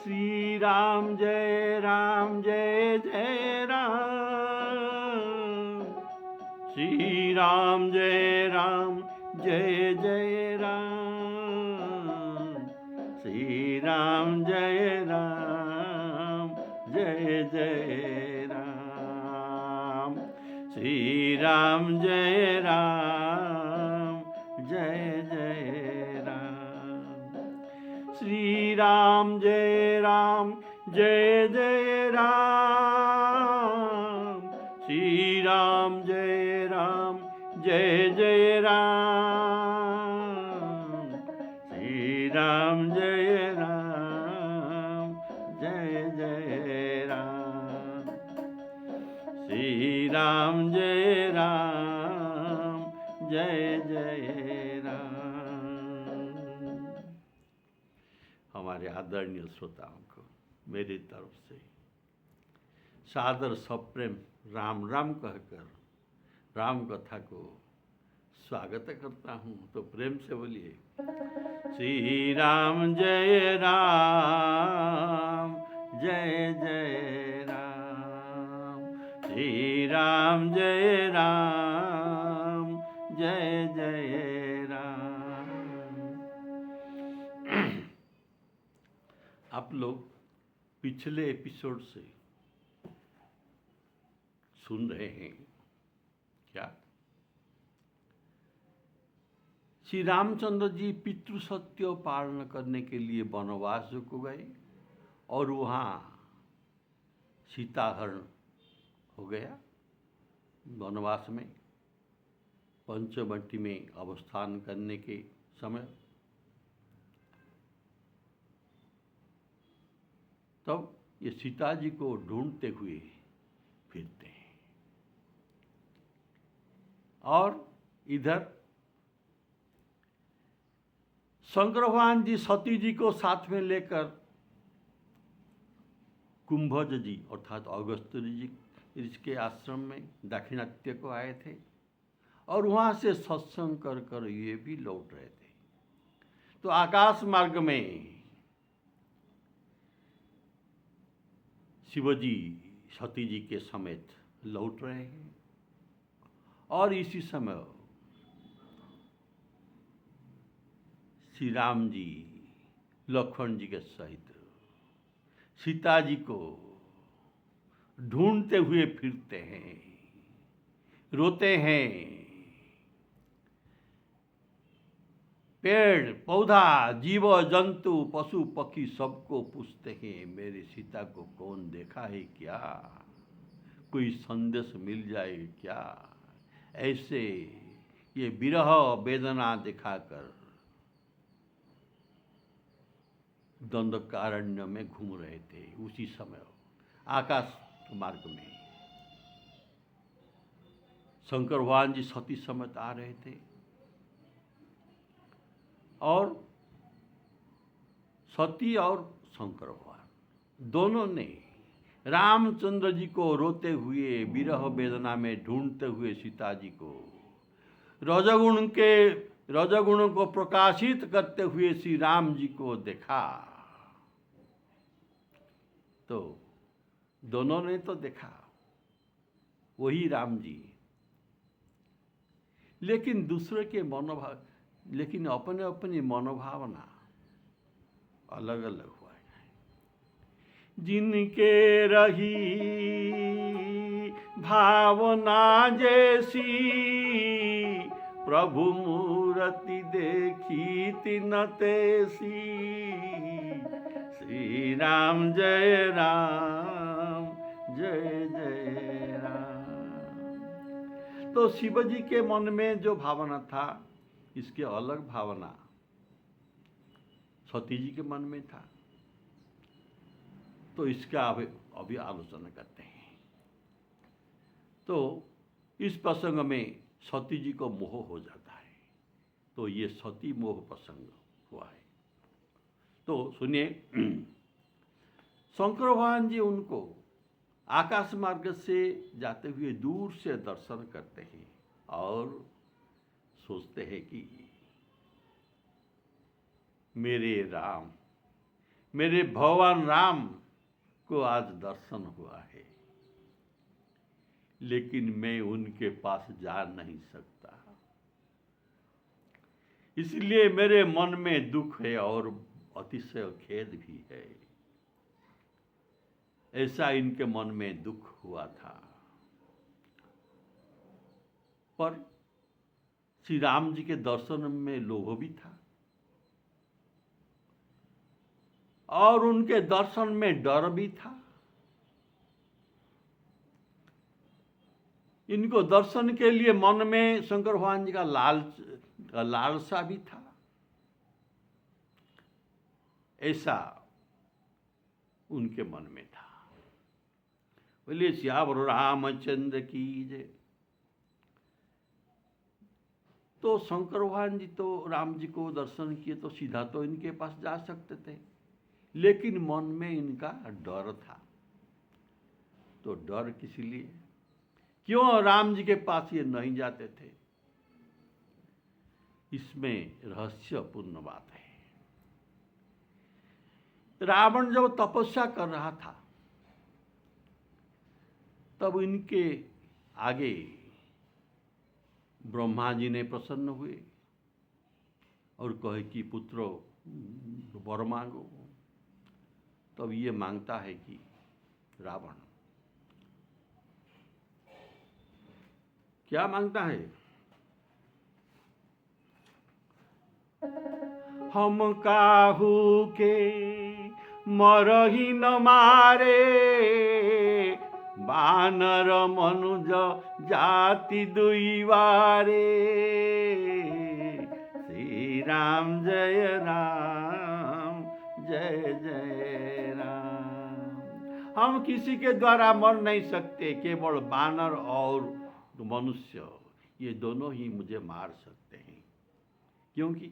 श्री राम जय जय राम। श्री राम जय जय राम। श्री राम जय जय राम। श्री राम जय जय राम। श्री राम जय जय राम। श्री राम जय जय राम। श्री राम जय जय राम। श्री राम जय जय राम। हमारे आदरणीय श्रोताओं को मेरी तरफ से सादर सप्रेम राम राम कहकर राम कथा को स्वागत करता हूँ। तो प्रेम से बोलिए श्री राम जय जय राम। श्री राम जय जय राम। आप लोग पिछले एपिसोड से सुन रहे हैं क्या? श्री रामचंद्र जी पितृसत्य पालन करने के लिए वनवास को गए और वहाँ सीताहरण हो गया। वनवास में पंचवटी में अवस्थान करने के समय तब ये सीता जी को ढूंढते हुए फिरते हैं और इधर शंकर भगवान जी सती जी को साथ में लेकर कुंभज जी अर्थात अगस्त्य जी इसके आश्रम में दाक्षिणात्य को आए थे और वहाँ से सत्संग कर ये भी लौट रहे थे। तो आकाश मार्ग में शिवजी सती जी के समेत लौट रहे हैं और इसी समय श्री राम जी लक्ष्मण जी के सहित सीता जी को ढूंढते हुए फिरते हैं, रोते हैं। पेड़ पौधा जीव जंतु पशु पक्षी सबको पूछते हैं मेरी सीता को कौन देखा है क्या, कोई संदेश मिल जाए क्या। ऐसे ये विरह वेदना दिखाकर दंडकारण्य में घूम रहे थे। उसी समय आकाश मार्ग में शंकर भगवान जी सती समेत आ रहे थे और सती और शंकर भगवान दोनों ने रामचंद्र जी को रोते हुए विरह वेदना में ढूंढते हुए सीता जी को रजगुण को प्रकाशित करते हुए श्री राम जी को देखा। तो दोनों ने तो देखा वही राम जी, लेकिन दूसरे के मनोभाव, लेकिन अपने अपनी मनोभावना अलग अलग हुआ है। जिनके रही भावना जैसी प्रभु मूर्ति देखी तिन तैसी। श्री राम जय जय राम। तो शिव जी के मन में जो भावना था इसके अलग भावना सती जी के मन में था। तो इसका अभी आलोचना करते हैं। तो इस प्रसंग में सती जी को मोह हो जाता है। तो ये सती मोह प्रसंग हुआ है। तो सुनिए, शंकर भगवान जी उनको आकाश मार्ग से जाते हुए दूर से दर्शन करते हैं और सोचते हैं कि मेरे राम मेरे भगवान राम को आज दर्शन हुआ है, लेकिन मैं उनके पास जा नहीं सकता। इसलिए मेरे मन में दुख है और अतिशय खेद भी है। ऐसा इनके मन में दुख हुआ था। पर श्री राम जी के दर्शन में लोभ भी था और उनके दर्शन में डर भी था। इनको दर्शन के लिए मन में शंकर भगवान जी का लालसा भी था। ऐसा उनके मन में था। बोलिए सियावर रामचंद्र की जय। तो शंकर भगवान जी तो राम जी को दर्शन किए तो सीधा तो इनके पास जा सकते थे, लेकिन मन में इनका डर था। तो डर किस लिए, क्यों राम जी के पास ये नहीं जाते थे? इसमें रहस्यपूर्ण बात है। रावण जब तपस्या कर रहा था तब इनके आगे ब्रह्मा जी ने प्रसन्न हुए और कहे कि पुत्रो वर मांगो। तब ये मांगता है कि रावण क्या मांगता है? हम काहू के मरही न मारे, बानर मनुज जाति दुई बारे। श्री राम जय राम जय जय राम। हम किसी के द्वारा मर नहीं सकते, केवल बानर और मनुष्य ये दोनों ही मुझे मार सकते हैं, क्योंकि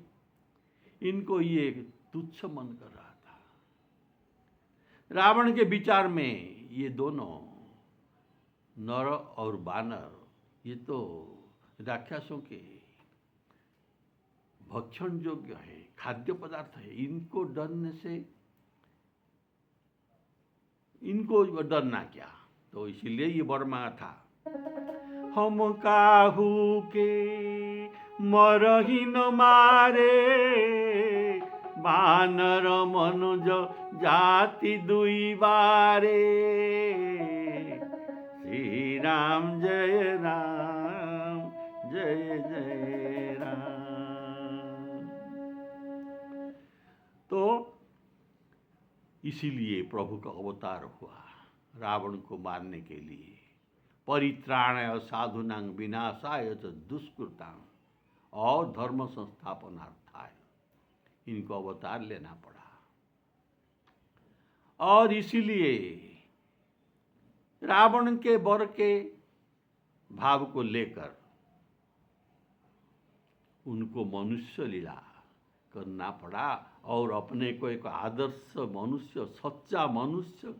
इनको ये तुच्छ मन कर रहा था। रावण के विचार में ये दोनों नर और बानर ये तो राक्षसों के भक्षण योग्य है, खाद्य पदार्थ है। इनको डरने से इनको डरना क्या? तो इसीलिए ये वर मांगा था। हम काहू के मरही न मारे, बानर मनुज जाति दुई बारे। श्री राम जय राम जय जय राम। तो इसीलिए प्रभु का अवतार हुआ रावण को मारने के लिए। परित्राणाय साधूनां विनाशाय च दुष्कृतां और धर्म संस्थापनार्थाय इनको अवतार लेना पड़ा। और इसीलिए रावण के वर के भाव को लेकर उनको मनुष्य लीला करना पड़ा और अपने को एक आदर्श मनुष्य, सच्चा मनुष्य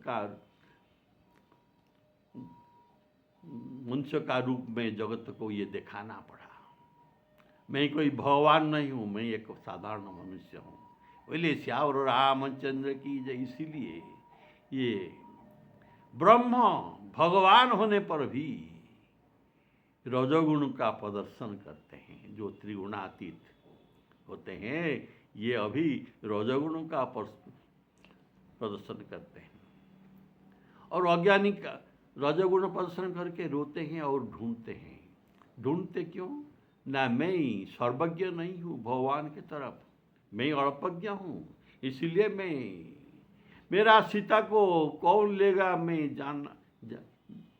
का रूप में जगत को ये दिखाना पड़ा। मैं कोई भगवान नहीं हूँ, मैं एक साधारण मनुष्य हूँ। बोले श्यावर रामचंद्र की जय। इसीलिए ये ब्रह्म भगवान होने पर भी रजोगुण का प्रदर्शन करते हैं। जो त्रिगुणातीत होते हैं ये अभी रजोगुण का प्रदर्शन करते हैं, और अज्ञानी का रजोगुण प्रदर्शन करके रोते हैं और ढूंढते हैं। ढूंढते क्यों? ना मैं सर्वज्ञ नहीं हूँ भगवान की तरफ, मैं अल्पज्ञ हूँ। इसलिए मेरा सीता को कौन लेगा मैं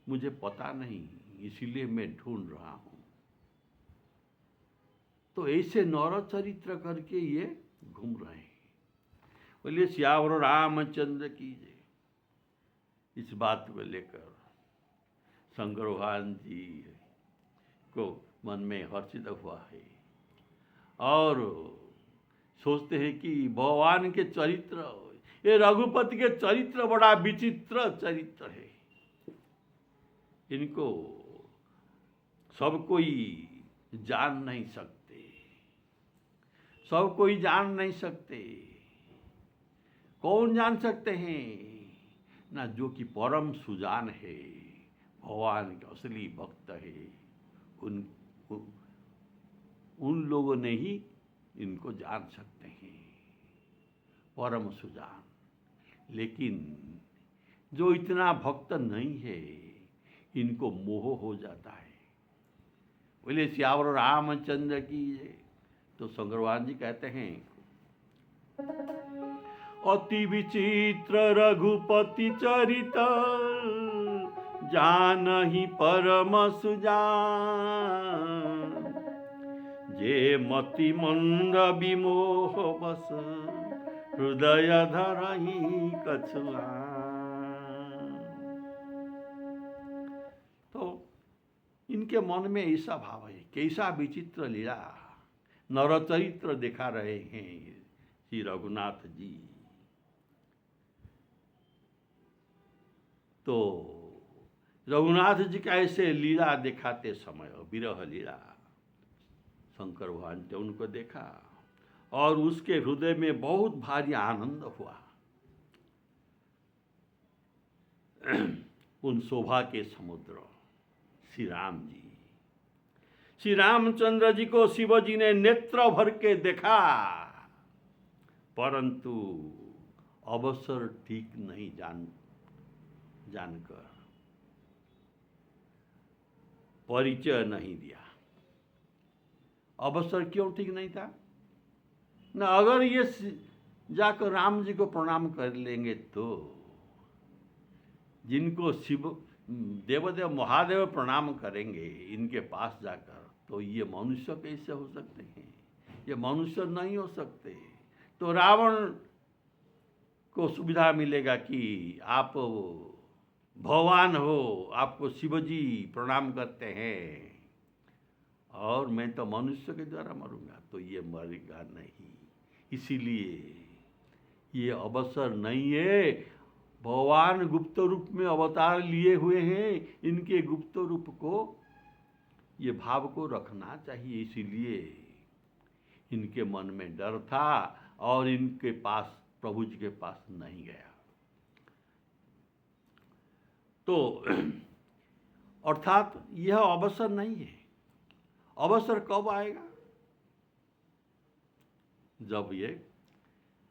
मुझे पता नहीं, इसीलिए मैं ढूंढ रहा हूँ। तो ऐसे नर चरित्र करके ये घूम रहे हैं। बोलिए सियावर रामचंद्र की जय। इस बात को लेकर शंकर भगवान जी को मन में हर्षित हुआ है और सोचते हैं कि भगवान के चरित्र, ये रघुपति के चरित्र बड़ा विचित्र चरित्र है। इनको सब कोई जान नहीं सकते, सब कोई जान नहीं सकते। कौन जान सकते हैं ना, जो कि परम सुजान है, भगवान के असली भक्त है, उन उन लोगों ने ही इनको जान सकते हैं, परम सुजान। लेकिन जो इतना भक्त नहीं है, इनको मोह हो जाता है। बोले सियावर रामचंद्र की जय। तो शंकर भगवान जी कहते हैं, अति विचित्र रघुपति चरित, जानहि परम सुजान। जे मति मंद विमोह बस, हृदय धरहि कछुआ। तो इनके मन में ऐसा भाव है, कैसा विचित्र लीला नरचरित्र दिखा रहे हैं श्री रघुनाथ जी। तो रघुनाथ जी का ऐसे लीला दिखाते समय, विरह लीला, शंकर भगवान ने उनको देखा और उसके हृदय में बहुत भारी आनंद हुआ। उन शोभा के समुद्र श्री राम जी, श्री रामचंद्र जी को शिव जी ने नेत्र भर के देखा, परंतु अवसर ठीक नहीं जानकर परिचय नहीं दिया। अवसर क्यों ठीक नहीं था ना, अगर ये जाकर राम जी को प्रणाम कर लेंगे तो जिनको शिव देवदेव महादेव प्रणाम करेंगे इनके पास जाकर, तो ये मनुष्य कैसे हो सकते हैं, ये मनुष्य नहीं हो सकते। तो रावण को सुविधा मिलेगा कि आप भगवान हो, आपको शिवजी प्रणाम करते हैं और मैं तो मनुष्य के द्वारा मरूंगा, तो ये मरेगा नहीं। इसीलिए ये अवसर नहीं है। भगवान गुप्त रूप में अवतार लिए हुए हैं, इनके गुप्त रूप को, ये भाव को रखना चाहिए। इसीलिए इनके मन में डर था और इनके पास, प्रभु जी के पास नहीं गया। तो अर्थात यह अवसर नहीं है। अवसर कब आएगा? जब ये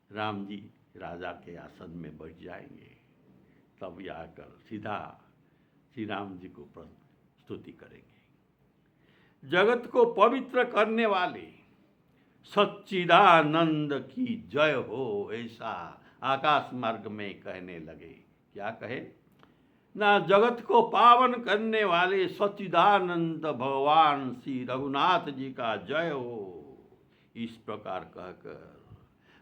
राम जी राजा के आसन में बैठ जाएंगे, तब ये आकर सीधा श्री राम जी को स्तुति करेंगे। जगत को पवित्र करने वाले सच्चिदानंद की जय हो, ऐसा आकाश मार्ग में कहने लगे। क्या कहे ना, जगत को पावन करने वाले सच्चिदानंद भगवान श्री रघुनाथ जी का जय हो। इस प्रकार कहकर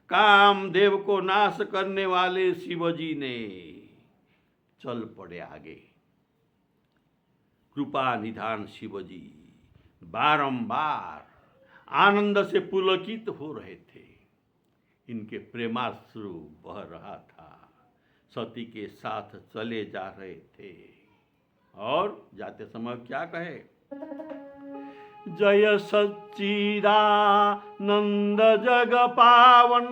कामदेव को नाश करने वाले शिवजी ने चल पड़े आगे। कृपा निधान शिवजी बारंबार आनंद से पुलकित हो रहे थे। इनके प्रेमाश्रु बह रहा था, सती के साथ चले जा रहे थे और जाते समय क्या कहे, जय सच्चिदानंद जग पावन,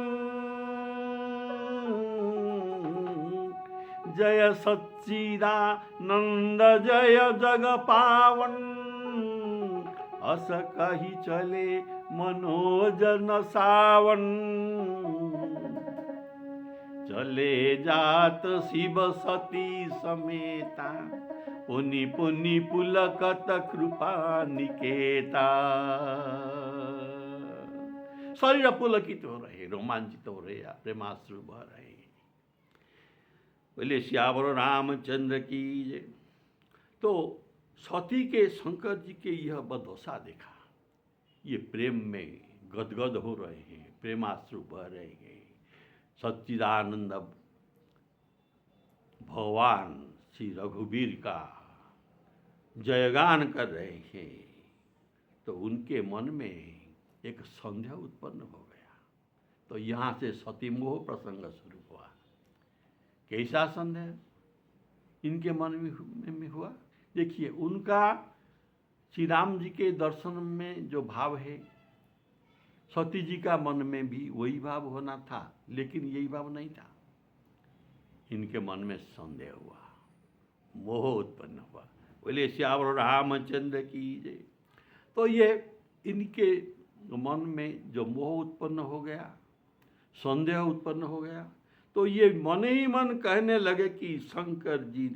जय सच्चिदानंद जय जग पावन, अस कही चले मनोजन सावन, चले जात शिव सती समेता, पुनि पुनि पुलकत कृपा निकेता। शरीर पुलकित हो रहे, रोमांचित हो रहे, प्रेमाश्रु बह रहे। बोले श्यावर रामचंद्र की जय। तो सती के शंकर जी के यह बददशा देखा, ये प्रेम में गदगद हो रहे हैं, प्रेमाश्रु बह रहे हैं। सच्चिदानंद भगवान श्री रघुवीर का जयगान कर रहे हैं। तो उनके मन में एक संदेह उत्पन्न हो गया। तो यहाँ से सतीमोह प्रसंग शुरू हुआ। कैसा संदेह इनके मन में हुआ? देखिए, उनका श्री राम जी के दर्शन में जो भाव है, सती जी का मन में भी वही भाव होना था, लेकिन यही भाव नहीं था। इनके मन में संदेह हुआ, मोह उत्पन्न हुआ। बोले श्यावर रामचंद्र की जय। तो ये इनके मन में जो मोह उत्पन्न हो गया, संदेह उत्पन्न हो गया, तो ये मन ही मन कहने लगे कि शंकर जी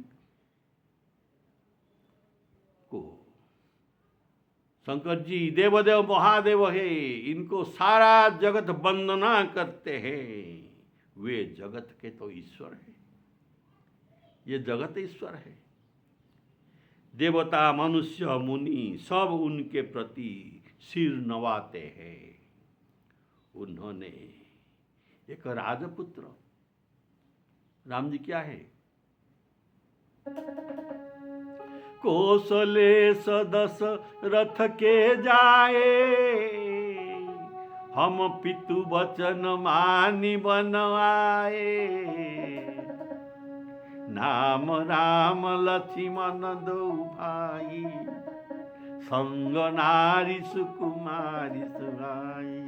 को, शंकर जी देवदेव महादेव है, इनको सारा जगत वंदना करते हैं, वे जगत के तो ईश्वर है, ये जगत ईश्वर है। देवता मनुष्य मुनि सब उनके प्रति सिर नवाते हैं। उन्होंने एक राजपुत्र, राम जी क्या है, कौशले सदस रथ के जाए, हम पितु वचन मानि बनवाए, नाम राम लक्ष्मण दो भाई, संग नारी सुकुमारी सुहाई।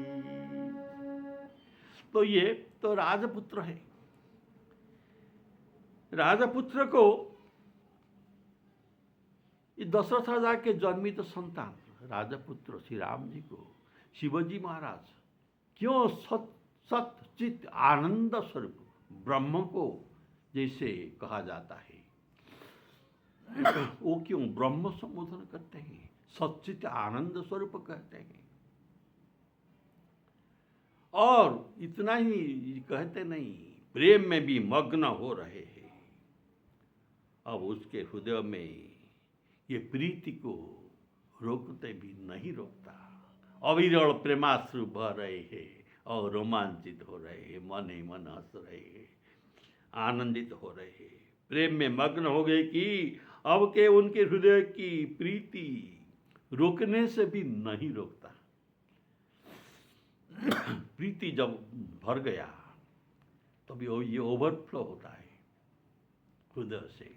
तो ये तो राजपुत्र है। राजपुत्र को ये दशरथ राजा के जन्मित संतान राजपुत्र श्री राम जी को शिवजी महाराज क्यों सत चित आनंद स्वरूप ब्रह्म को जैसे कहा जाता है, वो क्यों ब्रह्म संबोधन करते हैं, सच्चित आनंद स्वरूप कहते हैं। और इतना ही कहते नहीं, प्रेम में भी मग्न हो रहे हैं। अब उसके हृदय में ये प्रीति को रोकते भी नहीं रोकता, अविरल प्रेमाश्रु बह रहे हैं और रोमांचित हो रहे हैं, मन ही मन हंस रहे हैं, आनंदित हो रहे हैं, प्रेम में मग्न हो गए कि अब के उनके हृदय की प्रीति रोकने से भी नहीं रोकता। प्रीति जब भर गया तभी तो ये ओवरफ्लो होता है, हृदय से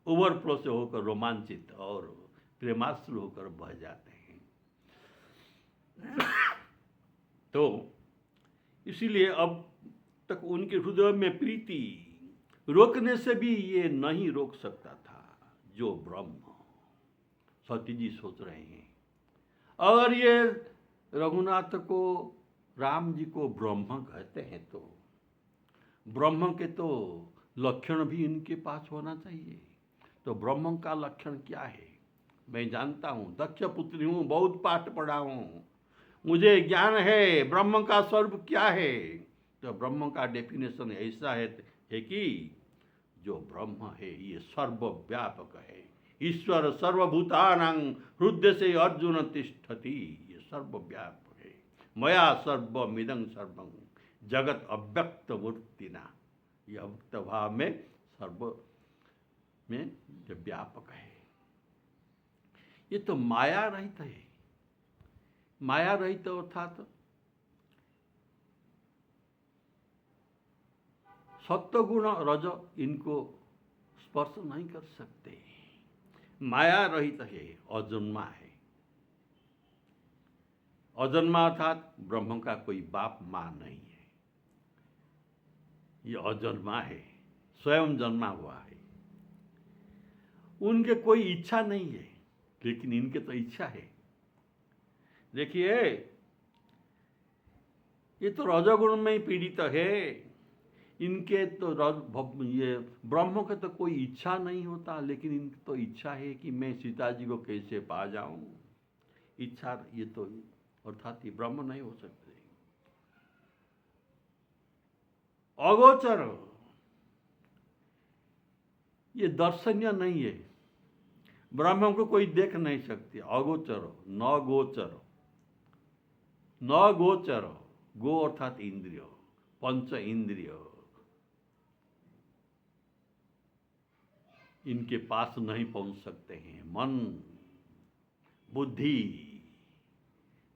ओवरफ्लो से होकर रोमांचित और प्रेमाश्रु होकर बह जाते हैं। तो इसीलिए अब तक उनके हृदय में प्रीति रोकने से भी ये नहीं रोक सकता था जो ब्रह्म। सती जी सोच रहे हैं, अगर ये रघुनाथ को, राम जी को ब्रह्म कहते हैं तो ब्रह्म के तो लक्षण भी इनके पास होना चाहिए। तो ब्रह्म का लक्षण क्या है? मैं जानता हूँ, दक्ष पुत्री हूँ, बहुत पाठ पढ़ा हूँ, मुझे ज्ञान है ब्रह्म का स्वरूप क्या है। तो ब्रह्म का डेफिनेशन ऐसा है कि जो ब्रह्म है ये सर्वव्यापक है, ईश्वर सर्वभूतानां हृदय से अर्जुन तिष्ठति, ये सर्वव्यापक है। मया सर्वमिदं सर्वं जगत अव्यक्त मूर्तिना, ये अव्यक्त भाव में सर्व में जो व्यापक है, ये तो माया रहित है। माया रहित अर्थात सत्वगुण रज इनको स्पर्श नहीं कर सकते। माया रहित है, अजन्मा है। अजन्मा अर्थात ब्रह्म का कोई बाप माँ नहीं है, ये अजन्मा है, स्वयं जन्मा हुआ है। उनके कोई इच्छा नहीं है, लेकिन इनके तो इच्छा है। देखिए, ये तो रजोगुण में ही पीड़ित है। इनके तो ये ब्रह्म के तो कोई इच्छा नहीं होता, लेकिन इनकी तो इच्छा है कि मैं सीता जी को कैसे पा जाऊं। इच्छा ये तो अर्थात ये ब्रह्म नहीं हो सकते। अगोचर, ये दर्शनीय नहीं है, ब्रह्म को कोई देख नहीं सकते। अगोचर, न गोचर, न गोचर, गो अर्थात इंद्रिय, पंच इंद्रिय इनके पास नहीं पहुंच सकते हैं। मन बुद्धि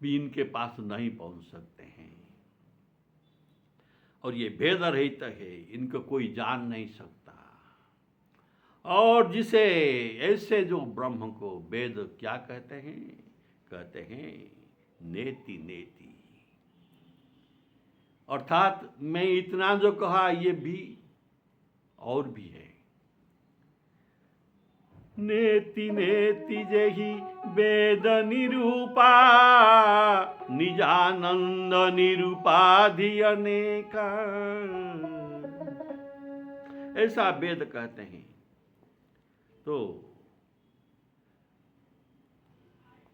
भी इनके पास नहीं पहुंच सकते हैं। और ये भेद रहित है, इनको कोई जान नहीं सकता। और जिसे ऐसे जो ब्रह्म को वेद क्या कहते हैं? कहते हैं नेति नेति, अर्थात मैं इतना जो कहा ये भी और भी है। नेति नेति जहि वेद निरूपा, निजानंद निरूपाधि अनेका। ऐसा वेद कहते हैं। तो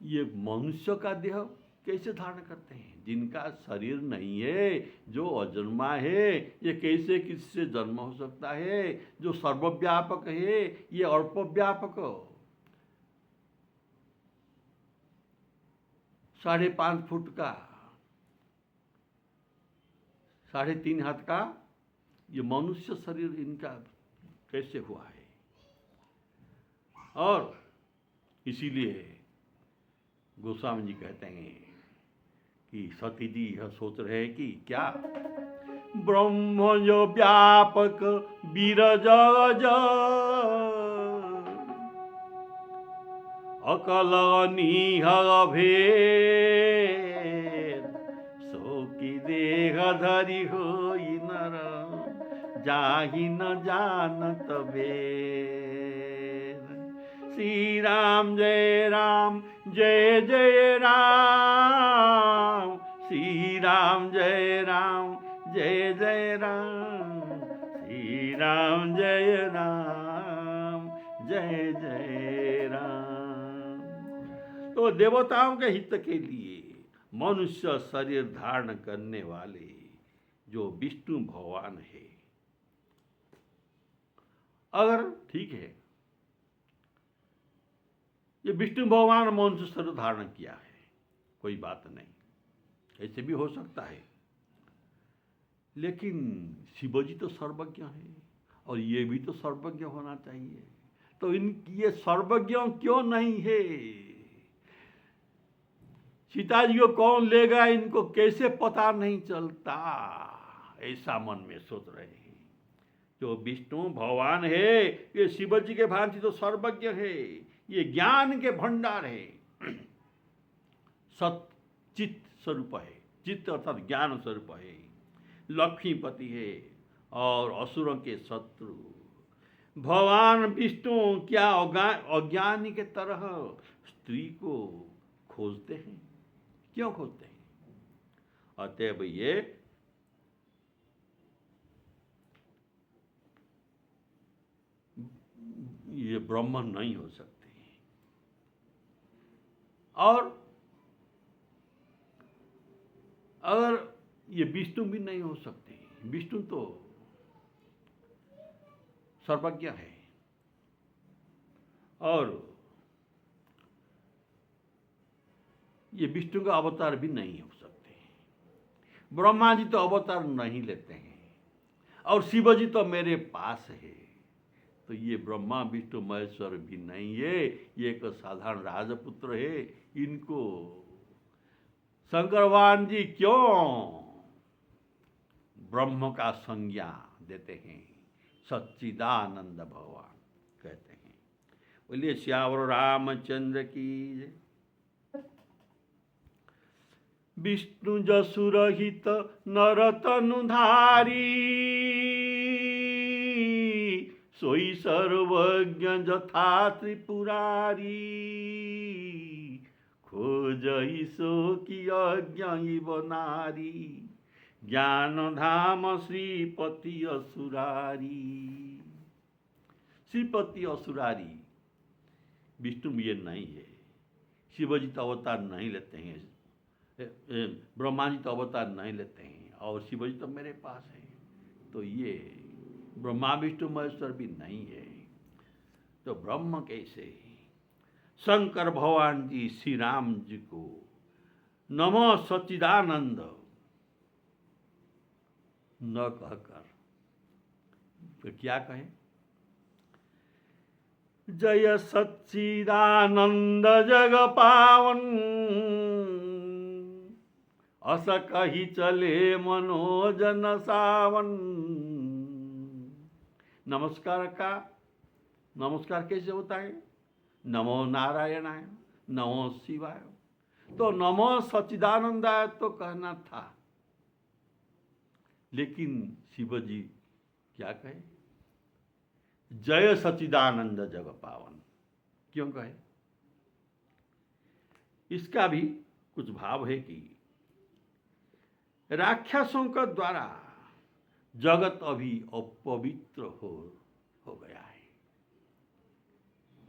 ये मनुष्य का देह कैसे धारण करते हैं? जिनका शरीर नहीं है, जो अजन्मा है, ये कैसे किससे जन्म हो सकता है? जो सर्वव्यापक है, ये अल्पव्यापक 5.5 फुट का, 3.5 हाथ का ये मनुष्य शरीर इनका कैसे हुआ है? और इसीलिए गोस्वामी जी कहते हैं कि सती जी यह सोच रहे हैं कि क्या ब्रह्म जो व्यापक बीरज अकल निहल भेद, सो की देह धरि होई नर, जाहि न जानत वेद। श्री राम जय राम जय जय राम, श्री राम जय राम जय जय राम, श्री राम जय राम जय जय राम। तो देवताओं के हित के लिए मनुष्य शरीर धारण करने वाले जो विष्णु भगवान है, अगर ठीक है ये विष्णु भगवान मनुष्य शरीर धारण किया है, कोई बात नहीं, ऐसे भी हो सकता है। लेकिन शिवजी तो सर्वज्ञ है और ये भी तो सर्वज्ञ होना चाहिए। तो ये सर्वज्ञ क्यों नहीं है? सीता जी को कौन लेगा, इनको कैसे पता नहीं चलता? ऐसा मन में सोच रहे हैं। जो विष्णु भगवान है, ये शिवजी के भांति तो सर्वज्ञ है, ये ज्ञान के भंडार है, सच्चित स्वरूप है, चित्त अर्थात ज्ञान स्वरूप है, लक्ष्मीपति है और असुरों के शत्रु। भगवान विष्णु क्या अज्ञानी के तरह स्त्री को खोजते हैं? क्यों खोजते हैं? अतएव ये ब्रह्म नहीं हो सकते। और अगर ये विष्णु भी नहीं हो सकते, विष्णु तो सर्वज्ञ है और ये विष्णु का अवतार भी नहीं हो सकते। ब्रह्मा जी तो अवतार नहीं लेते हैं और शिव जी तो मेरे पास है। तो ये ब्रह्मा विष्णु महेश्वर भी नहीं है, ये एक साधारण राजपुत्र है। इनको शंकर भगवान जी क्यों ब्रह्म का संज्ञा देते हैं? सच्चिदानंद भगवान कहते हैं। बोलिए श्यावर रामचंद्र की जय। विष्णु जसु रहित नर तनुधारी, सोई सर्वज्ञ जथा त्रिपुरारी, खोजहि सो की अज्ञ नारी, ज्ञान धाम श्रीपति असुरारी। श्रीपति असुरारी विष्णु ये नहीं है। शिवजी तो अवतार नहीं लेते हैं, ब्रह्मा जी तो अवतार नहीं लेते हैं और शिवजी तो मेरे पास है। तो ये ब्रह्मा विष्णु महेश्वर भी नहीं है। तो ब्रह्म कैसे? शंकर भगवान जी श्री राम जी को नमो सच्चिदानंद न कहकर तो क्या कहें? जय सच्चिदानंद जग पावन, अस कही चले मनोजन सावन। नमस्कार कैसे होता है? नमो नारायणाय, नमो शिवाय। तो नमो सच्चिदानंदाय तो कहना था, लेकिन शिव जी क्या कहे? जय सच्चिदानंद जग पावन। क्यों कहे? इसका भी कुछ भाव है कि राक्षसों के द्वारा जगत अभी अपवित्र हो गया है।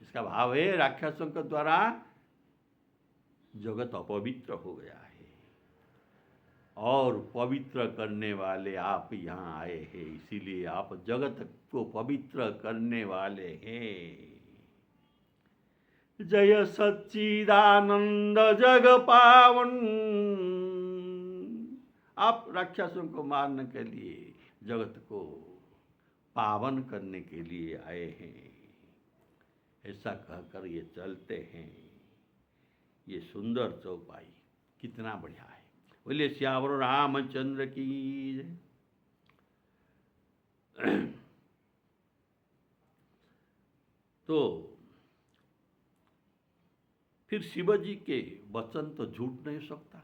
इसका भाव है राक्षसों के द्वारा जगत अपवित्र हो गया है और पवित्र करने वाले आप यहाँ आए हैं, इसीलिए आप जगत को पवित्र करने वाले हैं। जय सच्चिदानंद जग पावन। आप राक्षसों को मारने के लिए, जगत को पावन करने के लिए आए हैं, ऐसा कहकर ये चलते हैं। ये सुंदर चौपाई कितना बढ़िया है। बोले श्यावर रामचंद्र की जय। तो फिर शिवजी के वचन तो झूठ नहीं सकता।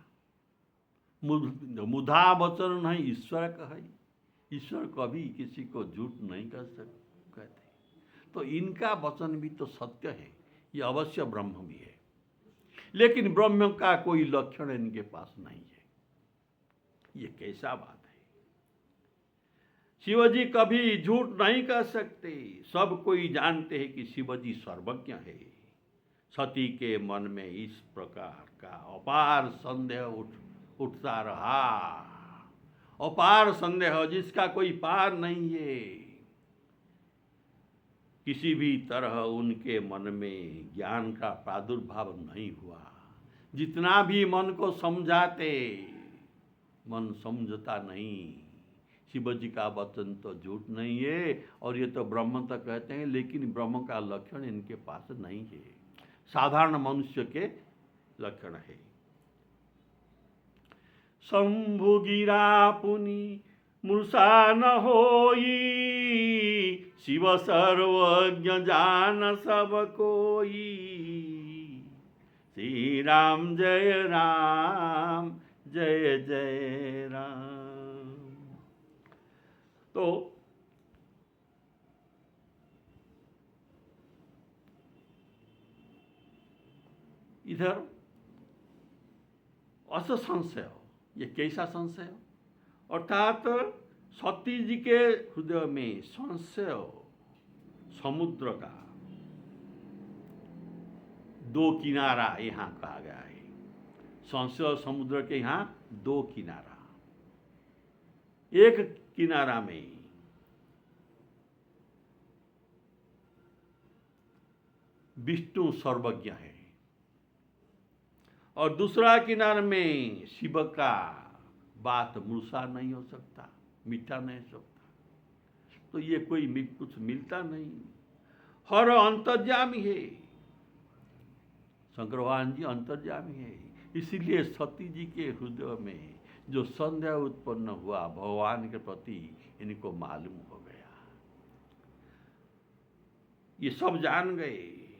मुधा वचन नहीं ईश्वर कहे। ईश्वर कभी किसी को झूठ नहीं कहते। तो इनका वचन भी तो सत्य है, ये अवश्य ब्रह्म भी है, लेकिन ब्रह्म का कोई लक्षण इनके पास नहीं है। ये कैसा बात है? शिवजी कभी झूठ नहीं कह सकते। सब कोई जानते हैं कि शिवजी सर्वज्ञ है। सती के मन में इस प्रकार का अपार संदेह उठता रहा, अपार संदेह जिसका कोई पार नहीं है। किसी भी तरह उनके मन में ज्ञान का प्रादुर्भाव नहीं हुआ। जितना भी मन को समझाते, मन समझता नहीं। शिवजी का वचन तो झूठ नहीं है और ये तो ब्रह्म तक कहते हैं, लेकिन ब्रह्म का लक्षण इनके पास नहीं है, साधारण मनुष्य के लक्षण है। शंभु गिरा पुनि मूर्छा न होई, शिव सर्वज्ञ जान सब कोई। श्री राम जय राम जय जय राम। तो इधर अस संशय, ये कैसा संशय? अर्थात सती जी के हृदय में संशय समुद्र का दो किनारा यहाँ कहा गया है। संशय समुद्र के यहाँ दो किनारा। एक किनारा में विष्णु सर्वज्ञ है और दूसरा किनारे में शिव का बात मूर्छा नहीं हो सकता, मीठा नहीं हो सकता। तो ये कोई कुछ मिलता नहीं। हर अंतर्यामी है, शंकर भगवान जी अंतर्यामी है। इसीलिए सती जी के हृदय में जो संदेह उत्पन्न हुआ भगवान के प्रति, इनको मालूम हो गया। ये सब जान गए,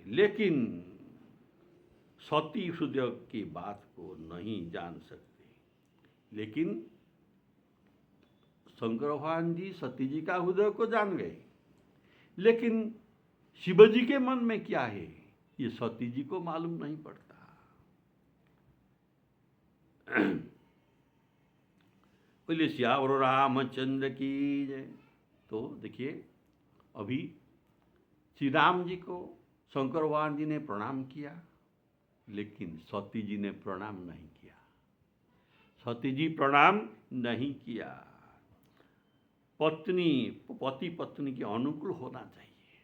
लेकिन सती हृदय की बात को नहीं जान सकते। लेकिन शंकर भगवान जी सती जी का हृदय को जान गए, लेकिन शिवजी के मन में क्या है ये सती जी को मालूम नहीं पड़ता। बोले श्यावर रामचंद्र की जय। तो देखिए, अभी श्री राम जी को शंकर भगवान जी ने प्रणाम किया, लेकिन सती जी ने प्रणाम नहीं किया। सती जी प्रणाम नहीं किया। पति पत्नी के अनुकूल होना चाहिए।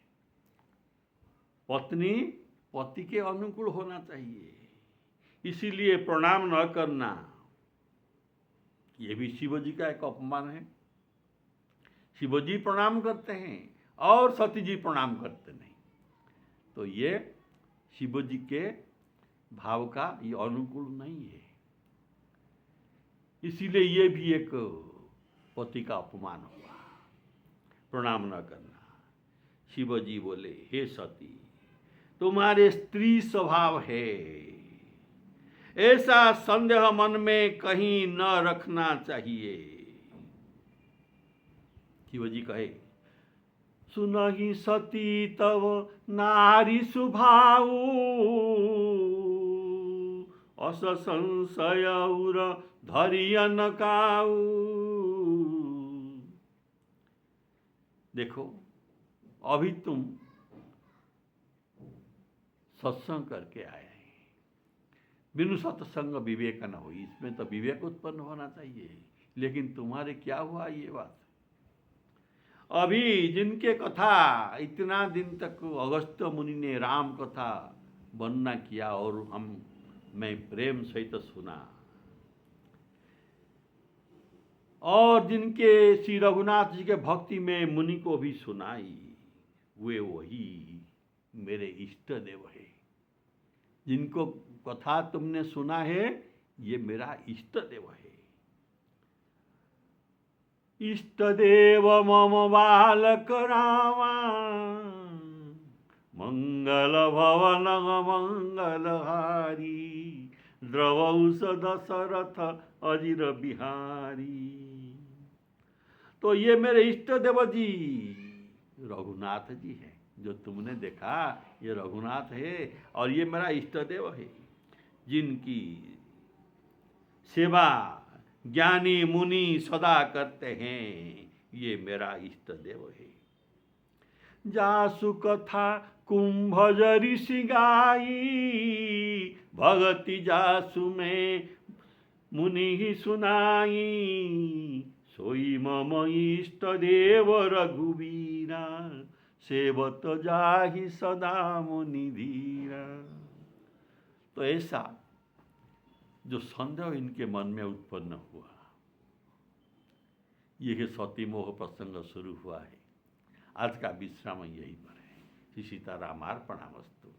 पत्नी पति के अनुकूल होना चाहिए। इसीलिए प्रणाम न करना, ये भी शिवजी का एक अपमान है। शिवजी प्रणाम करते हैं और सती जी प्रणाम करते नहीं, तो ये शिवजी के भाव का ये अनुकूल नहीं है। इसीलिए ये भी एक पति का अपमान हुआ, प्रणाम न करना। शिवजी बोले, हे सती, तुम्हारे स्त्री स्वभाव है, ऐसा संदेह मन में कहीं न रखना चाहिए। शिवजी कहे, सुनहि सती तव नारी सुभाऊ, अस संशय उर धरिय न काऊ। देखो, अभी तुम सत्संग करके आए हैं। बिनु सत्संग विवेक न हो, इसमें तो विवेक उत्पन्न होना चाहिए। लेकिन तुम्हारे क्या हुआ ये बात? अभी जिनके कथा इतना दिन तक अगस्त्य मुनि ने राम कथा वर्णना किया और मैं प्रेम सहित सुना, और जिनके श्री रघुनाथ जी के भक्ति में मुनि को भी सुनाई, वे वही मेरे इष्ट देव है। जिनको कथा तुमने सुना है, ये मेरा इष्ट देव है। इष्ट देव मम बालक रामा, मंगल भवन मंगलहारी, द्रवौस दशरथ अजिर बिहारी। तो ये मेरे इष्ट देव जी रघुनाथ जी हैं। जो तुमने देखा ये रघुनाथ है, और ये मेरा इष्ट देव है, जिनकी सेवा ज्ञानी मुनि सदा करते हैं। ये मेरा इष्ट देव है। जासु कथा कुंभज ऋषि गाई, भगति जासु में मुनि ही सुनाई, सोई मम इष्ट देव रघुवीरा, सेवत जाहि सदा मुनि धीरा। तो ऐसा जो संदेह इनके मन में उत्पन्न हुआ, यह सती मोह प्रसंग शुरू हुआ है। आज का विश्राम यही पर है। श्री सीतारामार्पणमस्तु।